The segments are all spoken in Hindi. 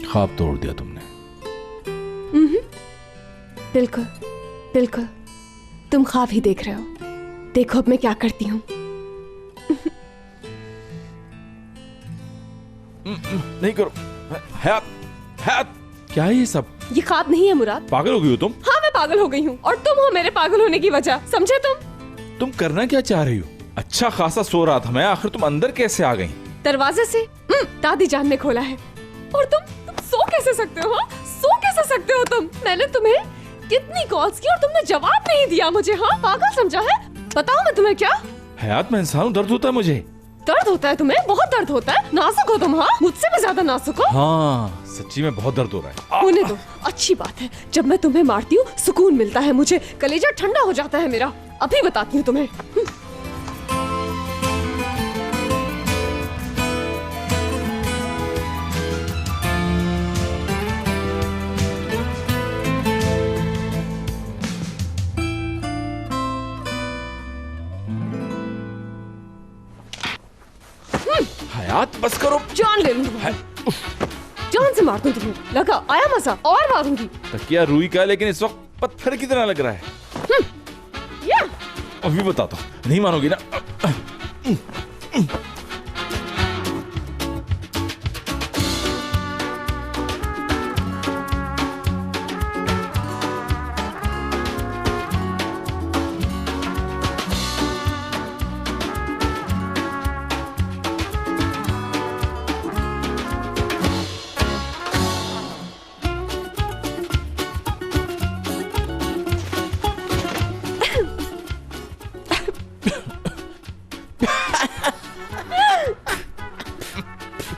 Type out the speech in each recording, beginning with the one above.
ख्वाब तोड़ दिया तुमने। बिल्कुल बिल्कुल, तुम ख्वाब ही देख रहे हो। देखो अब मैं क्या करती हूँ। नहीं करो। हयात, हयात, क्या है ये सब? ये ख्वाब नहीं है मुराद। पागल हो गई हो तुम? हाँ मैं पागल हो गई हूँ और तुम हो मेरे पागल होने की वजह, समझे तुम करना क्या चाह रही हो? अच्छा खासा सो रहा था मैं, आखिर तुम अंदर कैसे आ गई? दरवाजे से दादी जान ने खोला है। और तुम सो कैसे सकते हो? हाँ सो कैसे सकते हो तुम? मैंने तुम्हें कितनी कॉल्स की और तुमने जवाब नहीं दिया मुझे। हाँ पागल समझा है? बताओ मैं तुम्हें क्या? हयात मैं इंसान हूँ, दर्द होता है मुझे। दर्द होता है तुम्हें? बहुत दर्द होता है। नाजुक हो तुम। हाँ मुझसे भी ज्यादा नाजुक हो। हाँ सच्ची में बहुत दर्द हो रहा है। होने दो, अच्छी बात है। जब मैं तुम्हें मारती हूँ सुकून मिलता है मुझे, कलेजा ठंडा हो जाता है मेरा। अभी बताती हूँ तुम्हें। हयात बस करो। जान ले लूंगी, जान से मार दूं तुम्हें। लगा आया मजा? और मारूंगी। तकिया रुई का, लेकिन इस वक्त पत्थर की तरह लग रहा है। या अभी बताता हूँ, नहीं मानोगी ना?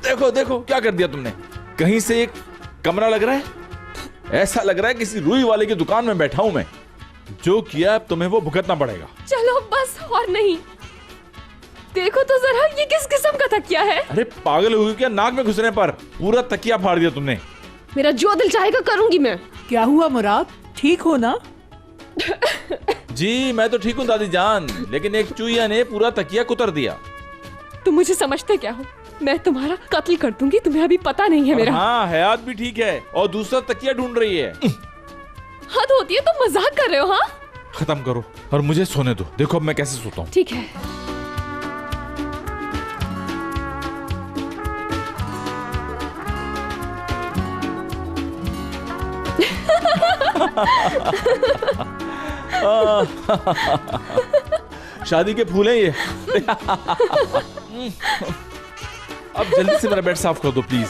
देखो देखो क्या कर दिया तुमने। कहीं से एक कमरा लग रहा है, ऐसा लग रहा है किसी रुई वाले की दुकान में बैठा हूं मैं। जो किया अब तुम्हें वो भुगतना पड़ेगा। चलो बस और नहीं। देखो तो जरा ये किस किस्म का तकिया है? अरे पागल हो गई क्या? नाक में घुसने पर पूरा तकिया फाड़ दिया तुमने। मेरा जो दिल चाहेगा करूंगी मैं। क्या हुआ मुराद, ठीक हो ना? जी मैं तो ठीक हूँ दादी जान, लेकिन एक चूहिया ने पूरा तकिया कुतर दिया। तुम मुझे समझते क्या हो? मैं तुम्हारा कत्ल कर दूंगी, तुम्हें अभी पता नहीं है मेरा। हाँ हयात भी ठीक है और दूसरा तकिया ढूंढ रही है। हद होती है, तुम मजाक कर रहे हो। हाँ खत्म करो और मुझे सोने दो। देखो अब मैं कैसे सोता हूँ। ठीक है। शादी के फूल हैं ये। अब जल्दी से मेरा बेड साफ कर दो प्लीज।